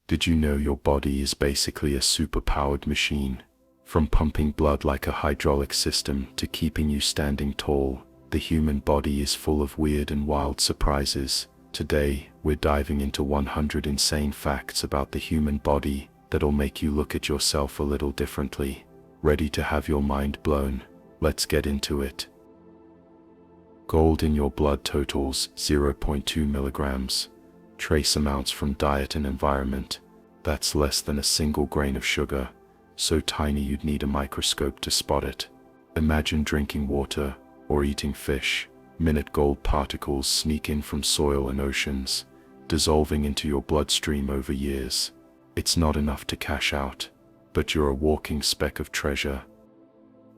Did you know your body is basically a superpowered machine? From pumping blood like a hydraulic system to keeping you standing tall, the human body is full of weird and wild surprises. Today, we're diving into 100 insane facts about the human body that'll make you look at yourself a little differently. Ready to have your mind blown? Let's get into it. Gold in your blood totals 0.2 milligrams. Trace amounts from diet and environment. That's less than a single grain of sugar, so tiny you'd need a microscope to spot it. Imagine drinking water or eating fish. Minute gold particles sneak in from soil and oceans, dissolving into your bloodstream over years. It's not enough to cash out, but you're a walking speck of treasure.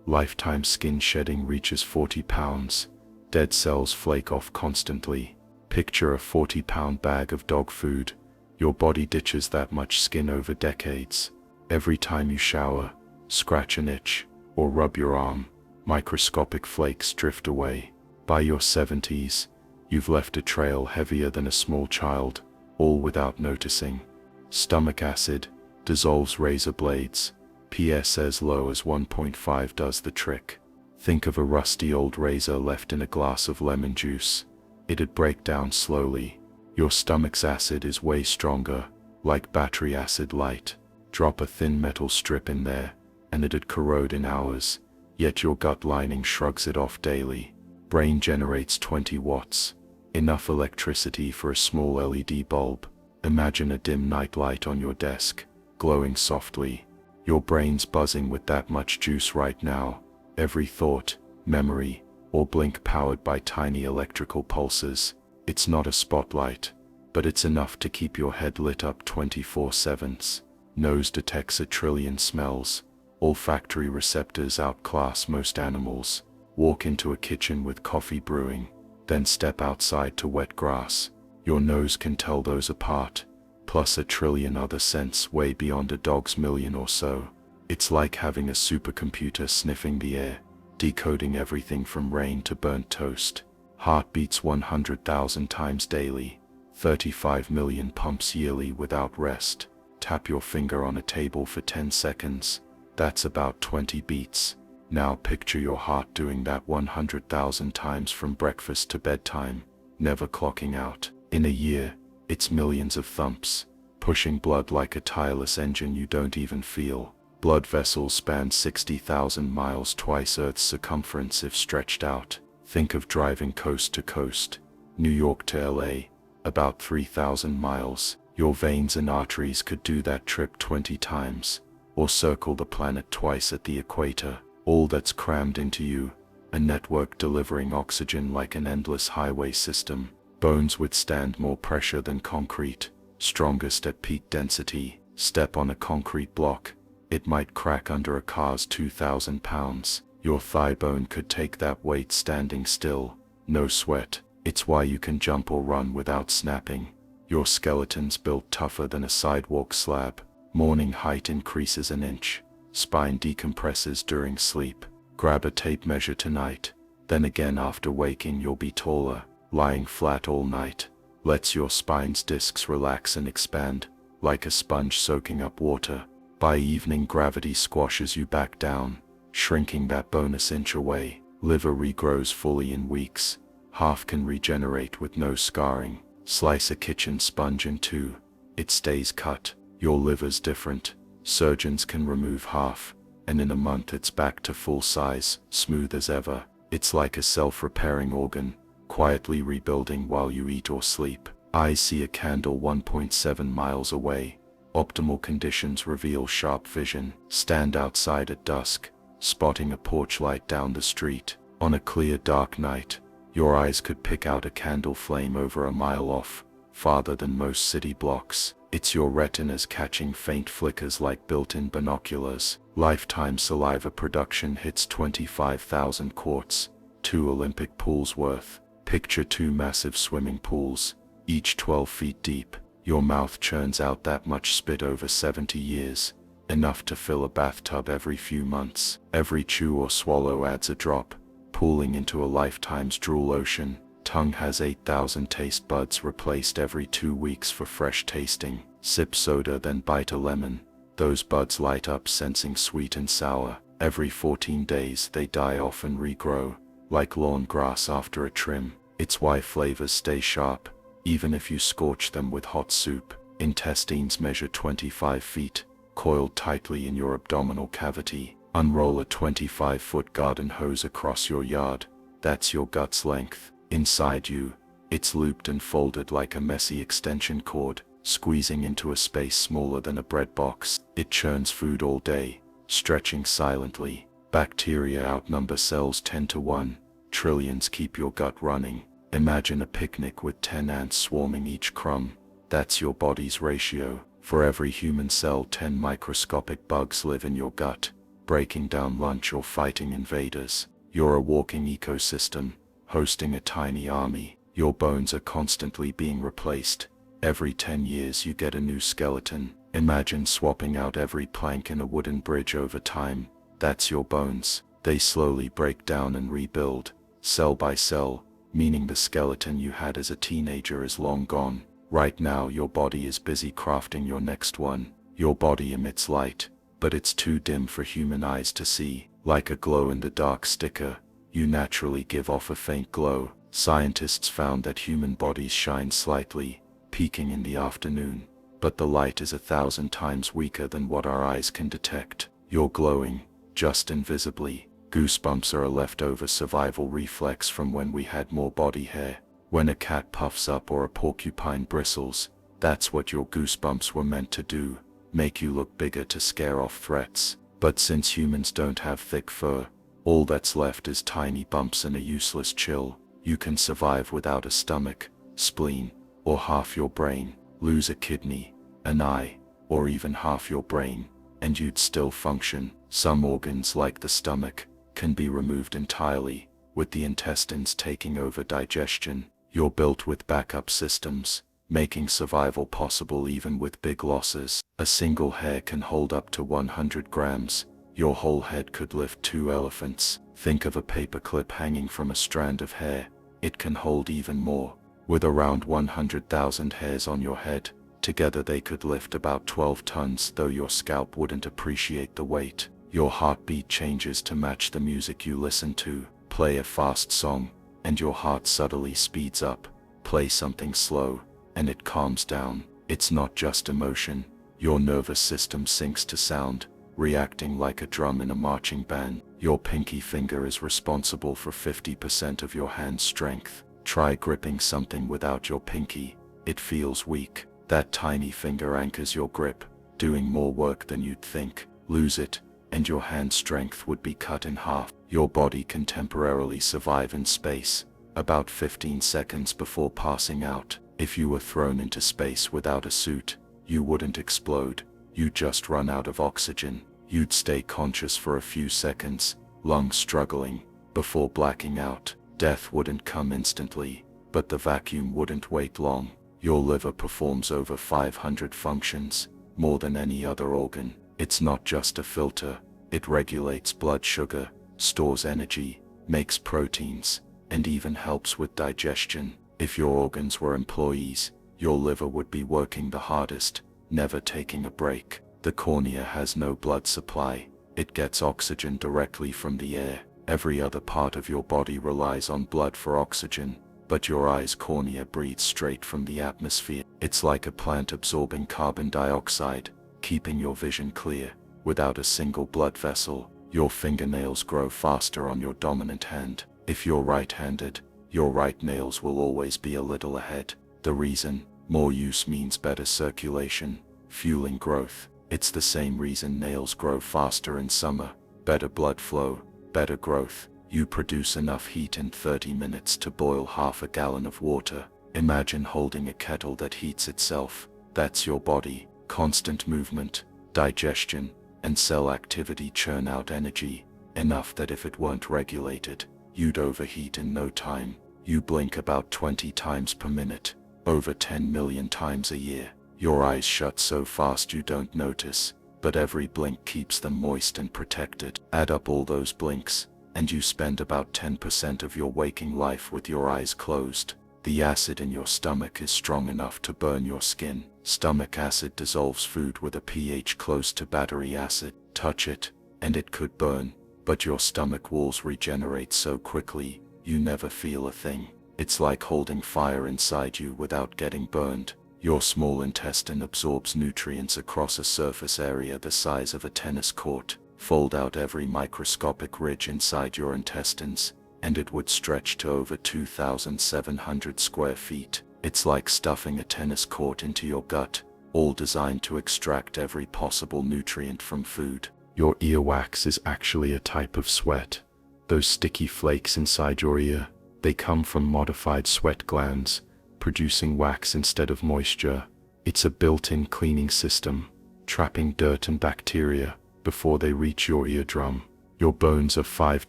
Lifetime skin shedding reaches 40 pounds. Dead cells flake off constantly. Picture a 40-pound bag of dog food. Your body ditches that much skin over decades. Every time you shower, scratch an itch, or rub your arm, microscopic flakes drift away. By your 70s, you've left a trail heavier than a small child, all without noticing. Stomach acid dissolves razor blades. PS as low as 1.5 does the trick. Think of a rusty old razor left in a glass of lemon juice. It'd break down slowly. Your stomach's acid is way stronger, like battery acid light. Drop a thin metal strip in there, and it'd corrode in hours, yet your gut lining shrugs it off daily. Brain generates 20 watts, enough electricity for a small LED bulb. Imagine a dim night light on your desk, glowing softly. Your brain's buzzing with that much juice right now. Every thought, memory, or blink powered by tiny electrical pulses. It's not a spotlight, but it's enough to keep your head lit up 24/7. Nose detects a trillion smells. Olfactory receptors outclass most animals. Walk into a kitchen with coffee brewing, then step outside to wet grass. Your nose can tell those apart, plus a trillion other scents way beyond a dog's million or so. It's like having a supercomputer sniffing the air, decoding everything from rain to burnt toast. Heart beats 100,000 times daily, 35 million pumps yearly without rest. Tap your finger on a table for 10 seconds. That's about 20 beats. Now picture your heart doing that 100,000 times from breakfast to bedtime, never clocking out. In a year, it's millions of thumps, pushing blood like a tireless engine you don't even feel. Blood vessels span 60,000 miles, twice Earth's circumference if stretched out. Think of driving coast to coast, New York to LA, about 3,000 miles. Your veins and arteries could do that trip 20 times, or circle the planet twice at the equator. All that's crammed into you, a network delivering oxygen like an endless highway system. Bones withstand more pressure than concrete, strongest at peak density. Step on a concrete block, it might crack under a car's 2,000 pounds. Your thigh bone could take that weight standing still, no sweat. It's why you can jump or run without snapping. Your skeleton's built tougher than a sidewalk slab. Morning height increases an inch. Spine decompresses during sleep. Grab a tape measure tonight, then again after waking you'll be taller. Lying flat all night lets your spine's discs relax and expand, like a sponge soaking up water. By evening gravity squashes you back down, shrinking that bonus inch away. Liver regrows fully in weeks. Half can regenerate with no scarring. Slice a kitchen sponge in two, it stays cut. Your liver's different. Surgeons can remove half, and in a month it's back to full size, smooth as ever. It's like a self-repairing organ, quietly rebuilding while you eat or sleep. Eyes see a candle 1.7 miles away. Optimal conditions reveal sharp vision. Stand outside at dusk, spotting a porch light down the street. On a clear dark night, your eyes could pick out a candle flame over a mile off, farther than most city blocks. It's your retinas catching faint flickers like built-in binoculars. Lifetime saliva production hits 25,000 quarts, 2 Olympic pools worth. Picture 2 massive swimming pools, each 12 feet deep. Your mouth churns out that much spit over 70 years, enough to fill a bathtub every few months. Every chew or swallow adds a drop, pooling into a lifetime's drool ocean. Tongue has 8,000 taste buds replaced every 2 weeks for fresh tasting. Sip soda, then bite a lemon. Those buds light up, sensing sweet and sour. Every 14 days they die off and regrow, like lawn grass after a trim. It's why flavors stay sharp, even if you scorch them with hot soup. Intestines measure 25 feet, coiled tightly in your abdominal cavity. Unroll a 25-foot garden hose across your yard. That's your gut's length. Inside you, it's looped and folded like a messy extension cord, squeezing into a space smaller than a bread box. It churns food all day, stretching silently. Bacteria outnumber cells 10 to 1. Trillions keep your gut running. Imagine a picnic with 10 ants swarming each crumb. That's your body's ratio. For every human cell, 10 microscopic bugs live in your gut, breaking down lunch or fighting invaders. You're a walking ecosystem, hosting a tiny army. Your bones are constantly being replaced. Every 10 years you get a new skeleton. Imagine swapping out every plank in a wooden bridge over time. That's your bones. They slowly break down and rebuild, cell by cell, meaning the skeleton you had as a teenager is long gone. Right now your body is busy crafting your next one. Your body emits light, but it's too dim for human eyes to see. Like a glow-in-the-dark sticker, you naturally give off a faint glow. Scientists found that human bodies shine slightly, peaking in the afternoon, but the light is 1,000 times weaker than what our eyes can detect. You're glowing, just invisibly. Goosebumps are a leftover survival reflex from when we had more body hair. When a cat puffs up or a porcupine bristles, that's what your goosebumps were meant to do, make you look bigger to scare off threats. But since humans don't have thick fur, all that's left is tiny bumps and a useless chill. You can survive without a stomach, spleen, or half your brain. Lose a kidney, an eye, or even half your brain, and you'd still function. Some organs, like the stomach, can be removed entirely, with the intestines taking over digestion. You're built with backup systems, making survival possible even with big losses. A single hair can hold up to 100 grams. Your whole head could lift 2 elephants. Think of a paperclip hanging from a strand of hair. It can hold even more. With around 100,000 hairs on your head, together they could lift about 12 tons, though your scalp wouldn't appreciate the weight. Your heartbeat changes to match the music you listen to. Play a fast song, and your heart subtly speeds up. Play something slow, and it calms down. It's not just emotion. Your nervous system syncs to sound, reacting like a drum in a marching band. Your pinky finger is responsible for 50% of your hand's strength. Try gripping something without your pinky. It feels weak. That tiny finger anchors your grip, doing more work than you'd think. Lose it, and your hand strength would be cut in half. Your body can temporarily survive in space, about 15 seconds before passing out. If you were thrown into space without a suit, you wouldn't explode. You'd just run out of oxygen. You'd stay conscious for a few seconds, lungs struggling, before blacking out. Death wouldn't come instantly, but the vacuum wouldn't wait long. Your liver performs over 500 functions, more than any other organ. It's not just a filter. It regulates blood sugar, stores energy, makes proteins, and even helps with digestion. If your organs were employees, your liver would be working the hardest, never taking a break. The cornea has no blood supply. It gets oxygen directly from the air. Every other part of your body relies on blood for oxygen, but your eye's cornea breathes straight from the atmosphere. It's like a plant absorbing carbon dioxide, keeping your vision clear. Without a single blood vessel, your fingernails grow faster on your dominant hand. If you're right-handed, your right nails will always be a little ahead. The reason? More use means better circulation, fueling growth. It's the same reason nails grow faster in summer. Better blood flow, better growth. You produce enough heat in 30 minutes to boil half a gallon of water. Imagine holding a kettle that heats itself. That's your body. Constant movement, digestion, and cell activity churn out energy, enough that if it weren't regulated, you'd overheat in no time. You blink about 20 times per minute, over 10 million times a year. Your eyes shut so fast you don't notice, but every blink keeps them moist and protected. Add up all those blinks, and you spend about 10% of your waking life with your eyes closed. The acid in your stomach is strong enough to burn your skin. Stomach acid dissolves food with a pH close to battery acid. Touch it, and it could burn, but your stomach walls regenerate so quickly, you never feel a thing. It's like holding fire inside you without getting burned. Your small intestine absorbs nutrients across a surface area the size of a tennis court. Fold out every microscopic ridge inside your intestines, and it would stretch to over 2,700 square feet. It's like stuffing a tennis court into your gut, all designed to extract every possible nutrient from food. Your earwax is actually a type of sweat. Those sticky flakes inside your ear, they come from modified sweat glands, producing wax instead of moisture. It's a built-in cleaning system, trapping dirt and bacteria before they reach your eardrum. Your bones are 5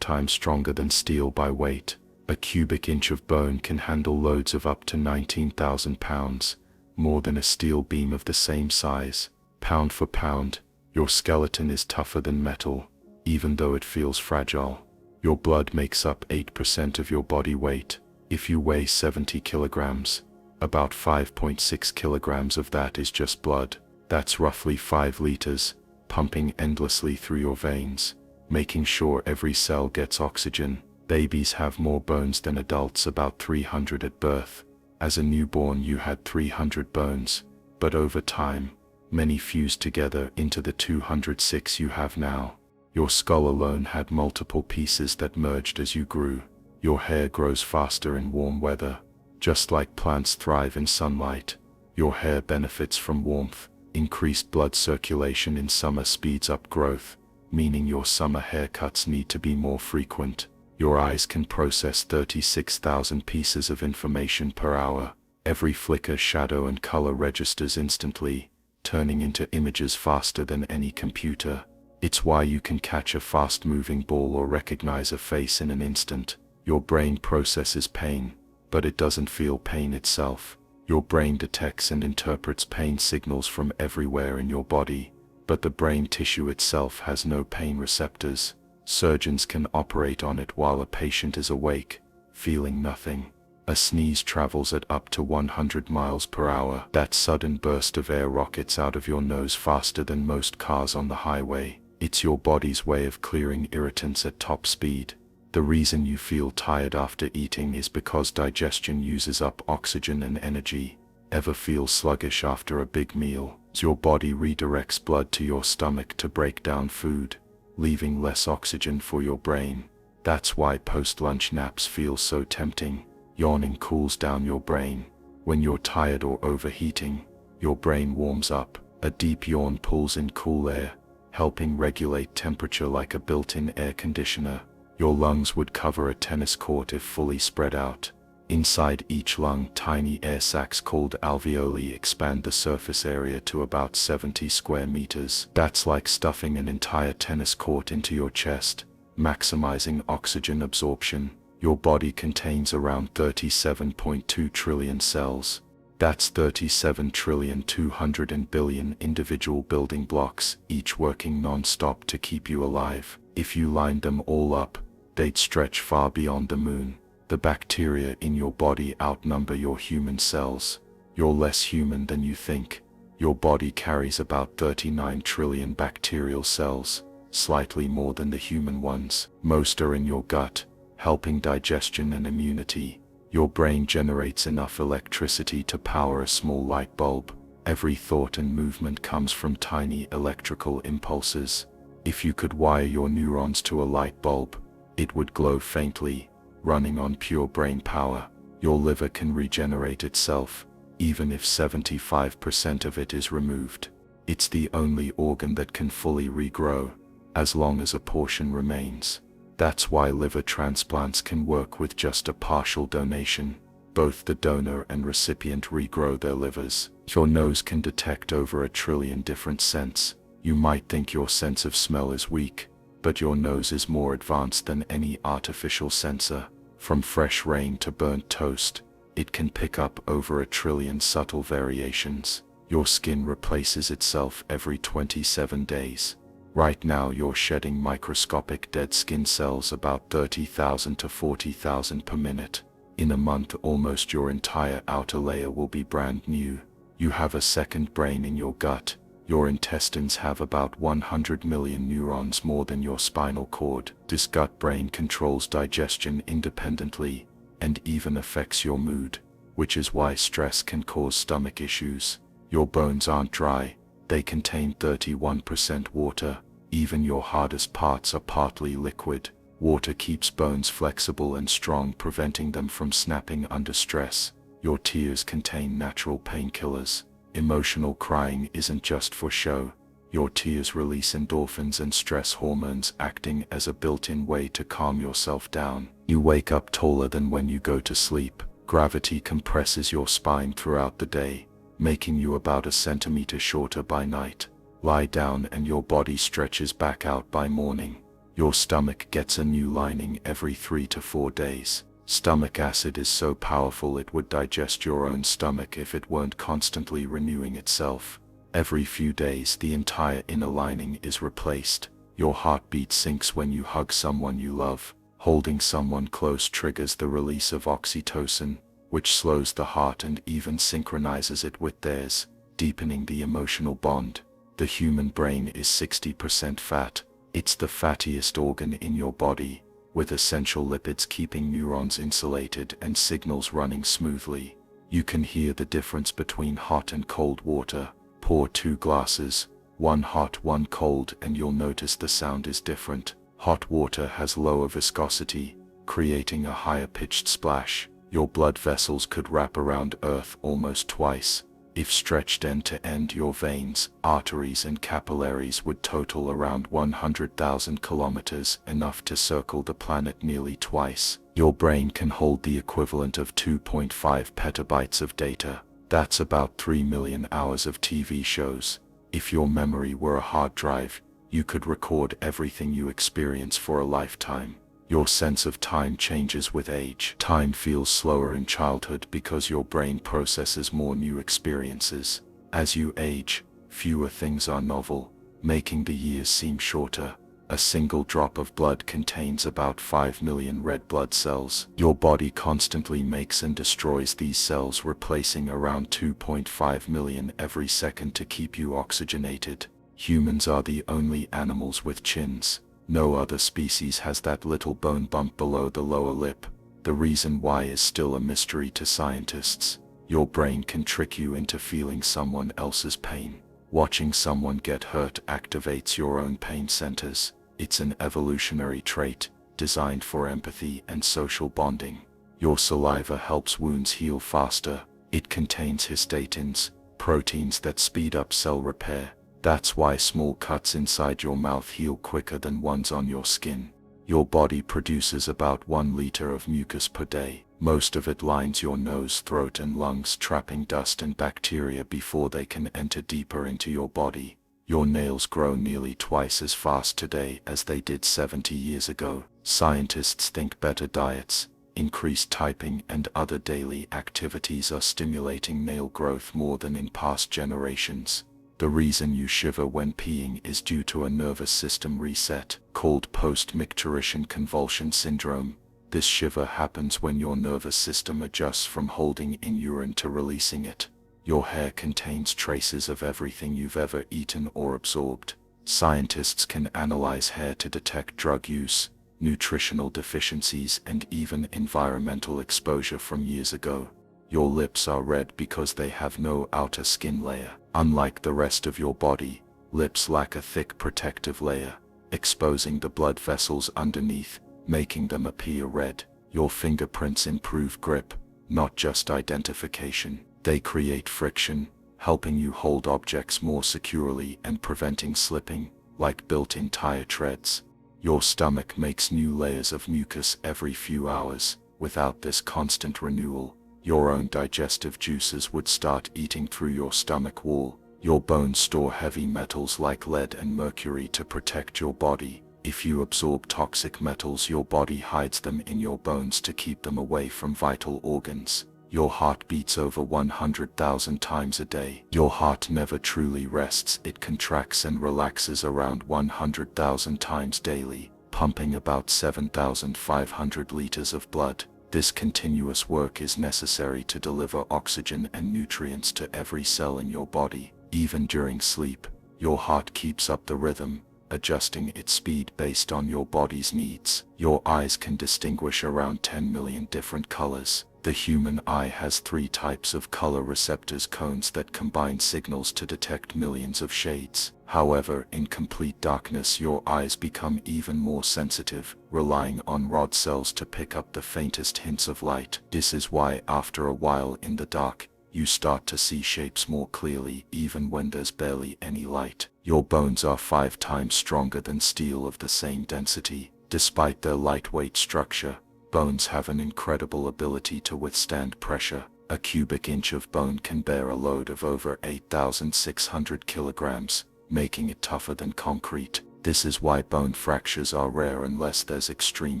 times stronger than steel by weight. A cubic inch of bone can handle loads of up to 19,000 pounds, more than a steel beam of the same size. Pound for pound, your skeleton is tougher than metal, even though it feels fragile. Your blood makes up 8% of your body weight. If you weigh 70 kilograms, about 5.6 kilograms of that is just blood. That's roughly 5 liters, pumping endlessly through your veins, making sure every cell gets oxygen. Babies have more bones than adults, about 300 at birth. As a newborn you had 300 bones, but over time, many fused together into the 206 you have now. Your skull alone had multiple pieces that merged as you grew. Your hair grows faster in warm weather. Just like plants thrive in sunlight, your hair benefits from warmth. Increased blood circulation in summer speeds up growth, meaning your summer haircuts need to be more frequent. Your eyes can process 36,000 pieces of information per hour. Every flicker, shadow, and color registers instantly, turning into images faster than any computer. It's why you can catch a fast-moving ball or recognize a face in an instant. Your brain processes pain, but it doesn't feel pain itself. Your brain detects and interprets pain signals from everywhere in your body, but the brain tissue itself has no pain receptors. Surgeons can operate on it while a patient is awake, feeling nothing. A sneeze travels at up to 100 miles per hour. That sudden burst of air rockets out of your nose faster than most cars on the highway. It's your body's way of clearing irritants at top speed. The reason you feel tired after eating is because digestion uses up oxygen and energy. Ever feel sluggish after a big meal? Your body redirects blood to your stomach to break down food, leaving less oxygen for your brain. That's why post-lunch naps feel so tempting. Yawning cools down your brain. When you're tired or overheating, your brain warms up. A deep yawn pulls in cool air, helping regulate temperature like a built-in air conditioner. Your lungs would cover a tennis court if fully spread out. Inside each lung, tiny air sacs called alveoli expand the surface area to about 70 square meters. That's like stuffing an entire tennis court into your chest, maximizing oxygen absorption. Your body contains around 37.2 trillion cells. That's 37,200 billion individual building blocks, each working non-stop to keep you alive. If you lined them all up, they'd stretch far beyond the moon. The bacteria in your body outnumber your human cells. You're less human than you think. Your body carries about 39 trillion bacterial cells, slightly more than the human ones. Most are in your gut, helping digestion and immunity. Your brain generates enough electricity to power a small light bulb. Every thought and movement comes from tiny electrical impulses. If you could wire your neurons to a light bulb, it would glow faintly, running on pure brain power. Your liver can regenerate itself, even if 75% of it is removed. It's the only organ that can fully regrow, as long as a portion remains. That's why liver transplants can work with just a partial donation. Both the donor and recipient regrow their livers. Your nose can detect over 1 trillion different scents. You might think your sense of smell is weak, but your nose is more advanced than any artificial sensor. From fresh rain to burnt toast, it can pick up over 1 trillion subtle variations. Your skin replaces itself every 27 days. Right now you're shedding microscopic dead skin cells about 30,000 to 40,000 per minute. In a month, almost your entire outer layer will be brand new. You have a second brain in your gut. Your intestines have about 100 million neurons more than your spinal cord. This gut brain controls digestion independently and even affects your mood, which is why stress can cause stomach issues. Your bones aren't dry, they contain 31% water. Even your hardest parts are partly liquid. Water keeps bones flexible and strong, preventing them from snapping under stress. Your tears contain natural painkillers. Emotional crying isn't just for show. Your tears release endorphins and stress hormones, acting as a built-in way to calm yourself down. You wake up taller than when you go to sleep. Gravity compresses your spine throughout the day, making you about a centimeter shorter by night. Lie down and your body stretches back out by morning. Your stomach gets a new lining every 3 to 4 days. Stomach acid is so powerful it would digest your own stomach if it weren't constantly renewing itself. Every few days, the entire inner lining is replaced. Your heartbeat sinks when you hug someone you love. Holding someone close triggers the release of oxytocin, which slows the heart and even synchronizes it with theirs, deepening the emotional bond. The human brain is 60% fat. It's the fattiest organ in your body, with essential lipids keeping neurons insulated and signals running smoothly. You can hear the difference between hot and cold water. Pour 2 glasses, one hot, one cold, and you'll notice the sound is different. Hot water has lower viscosity, creating a higher pitched splash. Your blood vessels could wrap around Earth almost twice. If stretched end to end, your veins, arteries, and capillaries would total around 100,000 kilometers, enough to circle the planet nearly twice. Your brain can hold the equivalent of 2.5 petabytes of data. That's about 3 million hours of TV shows. If your memory were a hard drive, you could record everything you experience for a lifetime. Your sense of time changes with age. Time feels slower in childhood because your brain processes more new experiences. As you age, fewer things are novel, making the years seem shorter. A single drop of blood contains about 5 million red blood cells. Your body constantly makes and destroys these cells, replacing around 2.5 million every second to keep you oxygenated. Humans are the only animals with chins. No other species has that little bone bump below the lower lip. The reason why is still a mystery to scientists. Your brain can trick you into feeling someone else's pain. Watching someone get hurt activates your own pain centers. It's an evolutionary trait, designed for empathy and social bonding. Your saliva helps wounds heal faster. It contains histatins, proteins that speed up cell repair. That's why small cuts inside your mouth heal quicker than ones on your skin. Your body produces about 1 liter of mucus per day. Most of it lines your nose, throat, and lungs, trapping dust and bacteria before they can enter deeper into your body. Your nails grow nearly twice as fast today as they did 70 years ago. Scientists think better diets, increased typing, and other daily activities are stimulating nail growth more than in past generations. The reason you shiver when peeing is due to a nervous system reset, called post-micturition convulsion syndrome. This shiver happens when your nervous system adjusts from holding in urine to releasing it. Your hair contains traces of everything you've ever eaten or absorbed. Scientists can analyze hair to detect drug use, nutritional deficiencies, and even environmental exposure from years ago. Your lips are red because they have no outer skin layer. Unlike the rest of your body, lips lack a thick protective layer, exposing the blood vessels underneath, making them appear red. Your fingerprints improve grip, not just identification. They create friction, helping you hold objects more securely and preventing slipping, like built-in tire treads. Your stomach makes new layers of mucus every few hours. Without this constant renewal, your own digestive juices would start eating through your stomach wall. Your bones store heavy metals like lead and mercury to protect your body. If you absorb toxic metals, your body hides them in your bones to keep them away from vital organs. Your heart beats over 100,000 times a day. Your heart never truly rests. It contracts and relaxes around 100,000 times daily, pumping about 7,500 liters of blood. This continuous work is necessary to deliver oxygen and nutrients to every cell in your body. Even during sleep, your heart keeps up the rhythm, adjusting its speed based on your body's needs. Your eyes can distinguish around 10 million different colors. The human eye has 3 types of color receptors cones that combine signals to detect millions of shades. However, in complete darkness your eyes become even more sensitive, relying on rod cells to pick up the faintest hints of light. This is why after a while in the dark, you start to see shapes more clearly even when there's barely any light. Your bones are 5 times stronger than steel of the same density. Despite their lightweight structure, bones have an incredible ability to withstand pressure. A cubic inch of bone can bear a load of over 8,600 kilograms, making it tougher than concrete. This is why bone fractures are rare unless there's extreme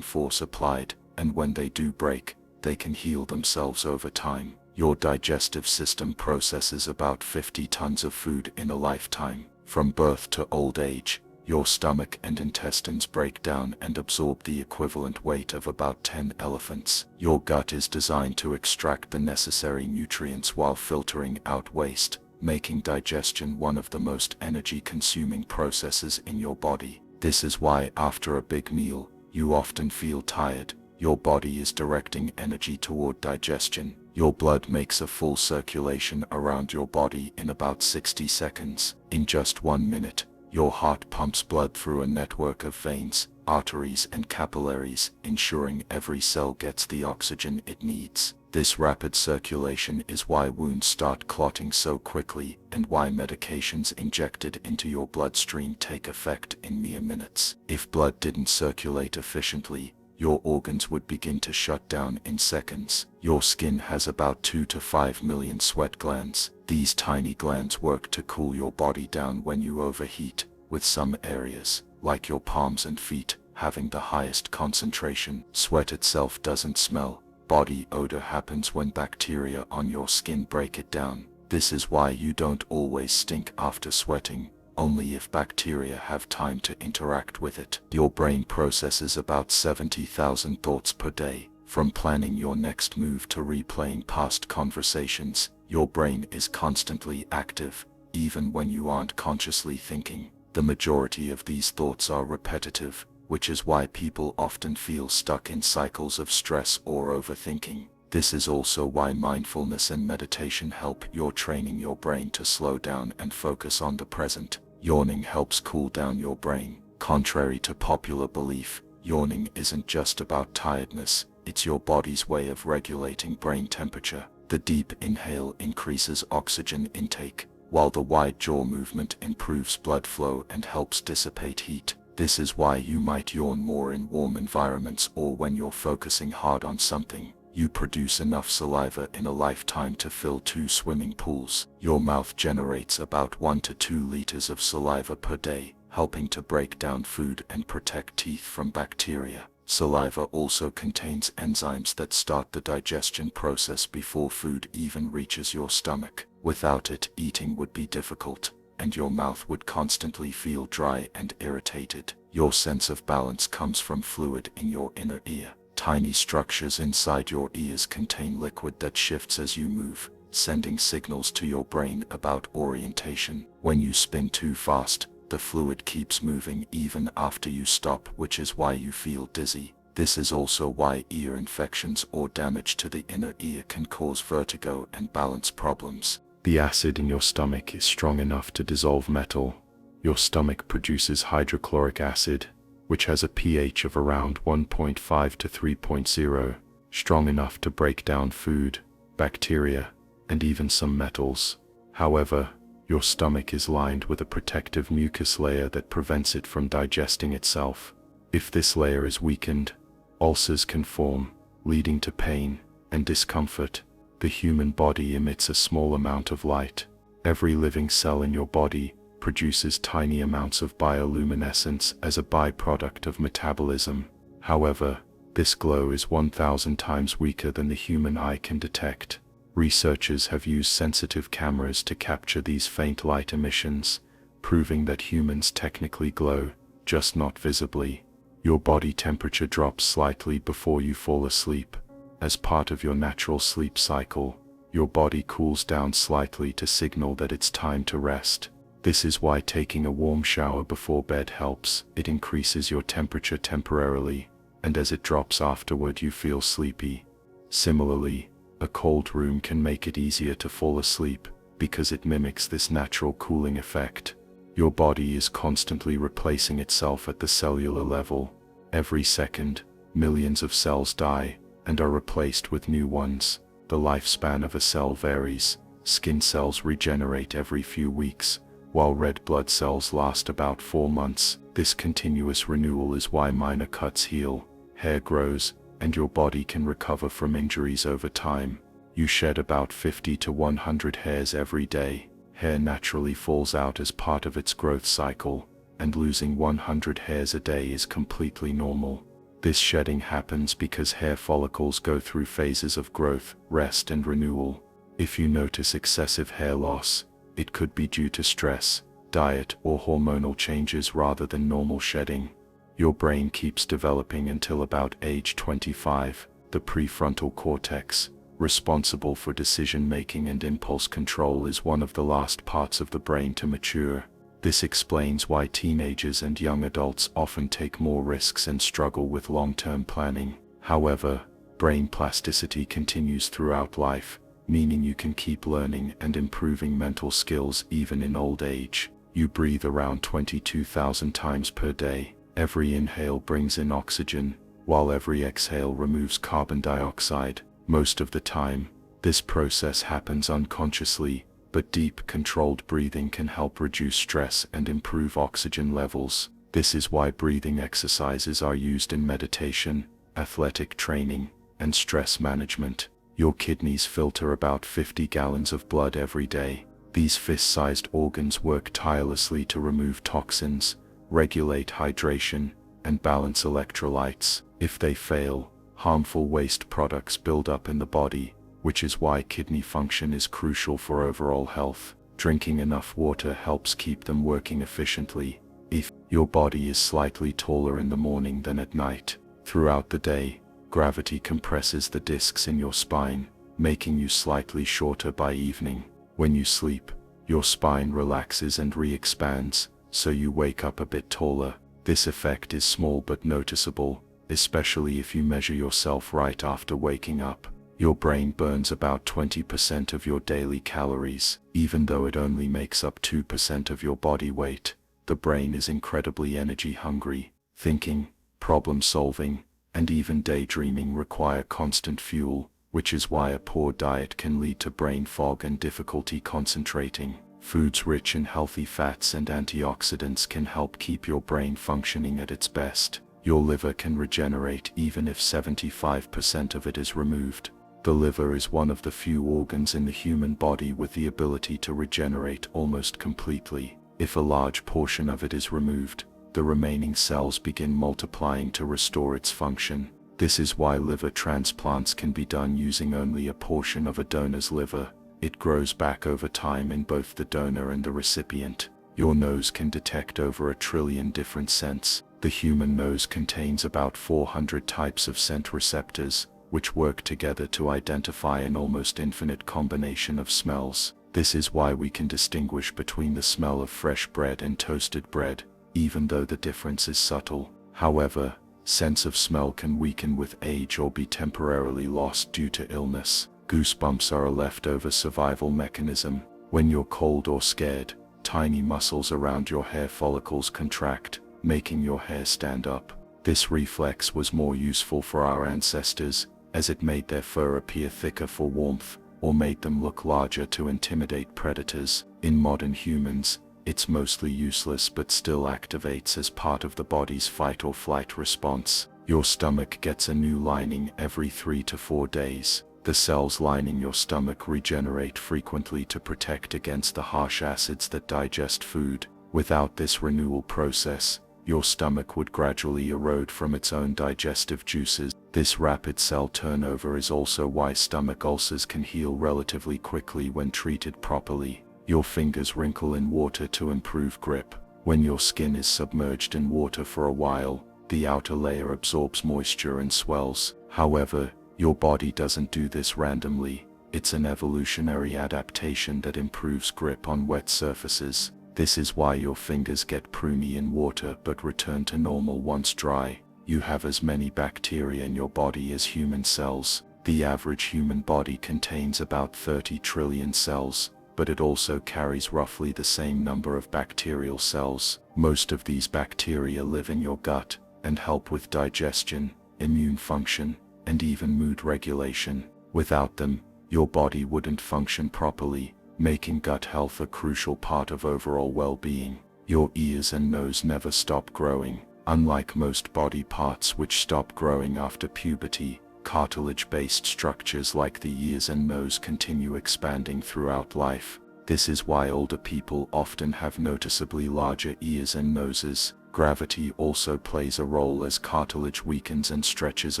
force applied, and when they do break, they can heal themselves over time. Your digestive system processes about 50 tons of food in a lifetime. From birth to old age, your stomach and intestines break down and absorb the equivalent weight of about 10 elephants. Your gut is designed to extract the necessary nutrients while filtering out waste, making digestion one of the most energy-consuming processes in your body. This is why after a big meal, you often feel tired. Your body is directing energy toward digestion. Your blood makes a full circulation around your body in about 60 seconds. In just 1 minute, your heart pumps blood through a network of veins, arteries and capillaries, ensuring every cell gets the oxygen it needs. This rapid circulation is why wounds start clotting so quickly and why medications injected into your bloodstream take effect in mere minutes. If blood didn't circulate efficiently, your organs would begin to shut down in seconds. Your skin has about 2 to 5 million sweat glands. These tiny glands work to cool your body down when you overheat, with some areas, like your palms and feet, having the highest concentration. Sweat itself doesn't smell. Body odor happens when bacteria on your skin break it down. This is why you don't always stink after sweating, only if bacteria have time to interact with it. Your brain processes about 70,000 thoughts per day. From planning your next move to replaying past conversations, your brain is constantly active, even when you aren't consciously thinking. The majority of these thoughts are repetitive, which is why people often feel stuck in cycles of stress or overthinking. This is also why mindfulness and meditation help. You're training your brain to slow down and focus on the present. Yawning helps cool down your brain. Contrary to popular belief, yawning isn't just about tiredness, it's your body's way of regulating brain temperature. The deep inhale increases oxygen intake, while the wide jaw movement improves blood flow and helps dissipate heat. This is why you might yawn more in warm environments or when you're focusing hard on something. You produce enough saliva in a lifetime to fill 2 swimming pools. Your mouth generates about 1 to 2 liters of saliva per day, helping to break down food and protect teeth from bacteria. Saliva also contains enzymes that start the digestion process before food even reaches your stomach. Without it, eating would be difficult, and your mouth would constantly feel dry and irritated. Your sense of balance comes from fluid in your inner ear. Tiny structures inside your ears contain liquid that shifts as you move, sending signals to your brain about orientation. When you spin too fast, the fluid keeps moving even after you stop, which is why you feel dizzy. This is also why ear infections or damage to the inner ear can cause vertigo and balance problems. The acid in your stomach is strong enough to dissolve metal. Your stomach produces hydrochloric acid, which has a pH of around 1.5 to 3.0, strong enough to break down food, bacteria, and even some metals. However, your stomach is lined with a protective mucus layer that prevents it from digesting itself. If this layer is weakened, ulcers can form, leading to pain and discomfort. The human body emits a small amount of light. Every living cell in your body produces tiny amounts of bioluminescence as a byproduct of metabolism. However, this glow is 1,000 times weaker than the human eye can detect. Researchers have used sensitive cameras to capture these faint light emissions, proving that humans technically glow, just not visibly. Your body temperature drops slightly before you fall asleep. As part of your natural sleep cycle, your body cools down slightly to signal that it's time to rest. This is why taking a warm shower before bed helps. It increases your temperature temporarily, and as it drops afterward you feel sleepy. Similarly, a cold room can make it easier to fall asleep, because it mimics this natural cooling effect. Your body is constantly replacing itself at the cellular level. Every second, millions of cells die, and are replaced with new ones. The lifespan of a cell varies. Skin cells regenerate every few weeks, while red blood cells last about 4 months. This continuous renewal is why minor cuts heal, hair grows, and your body can recover from injuries over time. You shed about 50 to 100 hairs every day. Hair naturally falls out as part of its growth cycle, and losing 100 hairs a day is completely normal. This shedding happens because hair follicles go through phases of growth, rest, and renewal. If you notice excessive hair loss, it could be due to stress, diet, or hormonal changes rather than normal shedding. Your brain keeps developing until about age 25. The prefrontal cortex, responsible for decision-making and impulse control, is one of the last parts of the brain to mature. This explains why teenagers and young adults often take more risks and struggle with long-term planning. However, brain plasticity continues throughout life, meaning you can keep learning and improving mental skills even in old age. You breathe around 22,000 times per day. Every inhale brings in oxygen, while every exhale removes carbon dioxide. Most of the time, this process happens unconsciously, but deep, controlled breathing can help reduce stress and improve oxygen levels. This is why breathing exercises are used in meditation, athletic training, and stress management. Your kidneys filter about 50 gallons of blood every day. These fist-sized organs work tirelessly to remove toxins, regulate hydration, and balance electrolytes. If they fail, harmful waste products build up in the body, which is why kidney function is crucial for overall health. Drinking enough water helps keep them working efficiently. If your body is slightly taller in the morning than at night, throughout the day, gravity compresses the discs in your spine, making you slightly shorter by evening. When you sleep, your spine relaxes and re-expands, so you wake up a bit taller. This effect is small but noticeable, especially if you measure yourself right after waking up. Your brain burns about 20% of your daily calories. Even though it only makes up 2% of your body weight, the brain is incredibly energy hungry. Thinking, problem solving, and even daydreaming require constant fuel, which is why a poor diet can lead to brain fog and difficulty concentrating. Foods rich in healthy fats and antioxidants can help keep your brain functioning at its best. Your liver can regenerate even if 75% of it is removed. The liver is one of the few organs in the human body with the ability to regenerate almost completely. If a large portion of it is removed, the remaining cells begin multiplying to restore its function. This is why liver transplants can be done using only a portion of a donor's liver. It grows back over time in both the donor and the recipient. Your nose can detect over 1 trillion different scents. The human nose contains about 400 types of scent receptors, which work together to identify an almost infinite combination of smells. This is why we can distinguish between the smell of fresh bread and toasted bread, even though the difference is subtle. However, sense of smell can weaken with age or be temporarily lost due to illness. Goosebumps are a leftover survival mechanism. When you're cold or scared, tiny muscles around your hair follicles contract, making your hair stand up. This reflex was more useful for our ancestors, as it made their fur appear thicker for warmth, or made them look larger to intimidate predators. In modern humans, it's mostly useless but still activates as part of the body's fight or flight response. Your stomach gets a new lining every 3 to 4 days. The cells lining your stomach regenerate frequently to protect against the harsh acids that digest food. Without this renewal process, your stomach would gradually erode from its own digestive juices. This rapid cell turnover is also why stomach ulcers can heal relatively quickly when treated properly. Your fingers wrinkle in water to improve grip. When your skin is submerged in water for a while, the outer layer absorbs moisture and swells. However, Your body doesn't do this randomly. It's an evolutionary adaptation that improves grip on wet surfaces. This is why your fingers get pruny in water but return to normal once dry. You have as many bacteria in your body as human cells. The average human body contains about 30 trillion cells, but it also carries roughly the same number of bacterial cells. Most of these bacteria live in your gut and help with digestion, immune function, and even mood regulation. Without them, your body wouldn't function properly, making gut health a crucial part of overall well-being. Your ears and nose never stop growing. Unlike most body parts which stop growing after puberty, cartilage-based structures like the ears and nose continue expanding throughout life. This is why older people often have noticeably larger ears and noses. Gravity also plays a role as cartilage weakens and stretches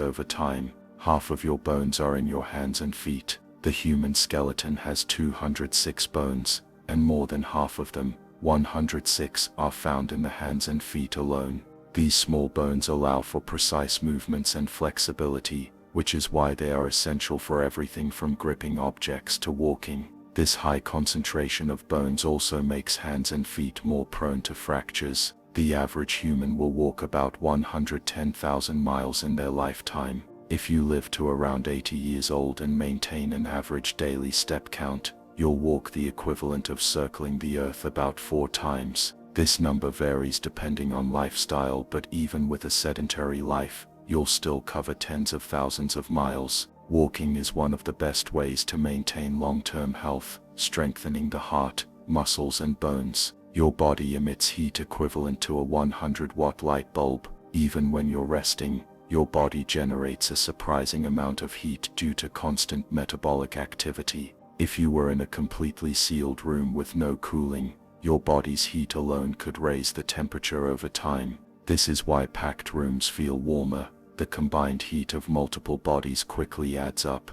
over time. Half of your bones are in your hands and feet. The human skeleton has 206 bones, and more than half of them, 106, are found in the hands and feet alone. These small bones allow for precise movements and flexibility, which is why they are essential for everything from gripping objects to walking. This high concentration of bones also makes hands and feet more prone to fractures. The average human will walk about 110,000 miles in their lifetime. If you live to around 80 years old and maintain an average daily step count, you'll walk the equivalent of circling the earth about 4 times. This number varies depending on lifestyle, but even with a sedentary life, you'll still cover tens of thousands of miles. Walking is one of the best ways to maintain long-term health, strengthening the heart, muscles and bones. Your body emits heat equivalent to a 100-watt light bulb. Even when you're resting, your body generates a surprising amount of heat due to constant metabolic activity. If you were in a completely sealed room with no cooling, your body's heat alone could raise the temperature over time. This is why packed rooms feel warmer. The combined heat of multiple bodies quickly adds up.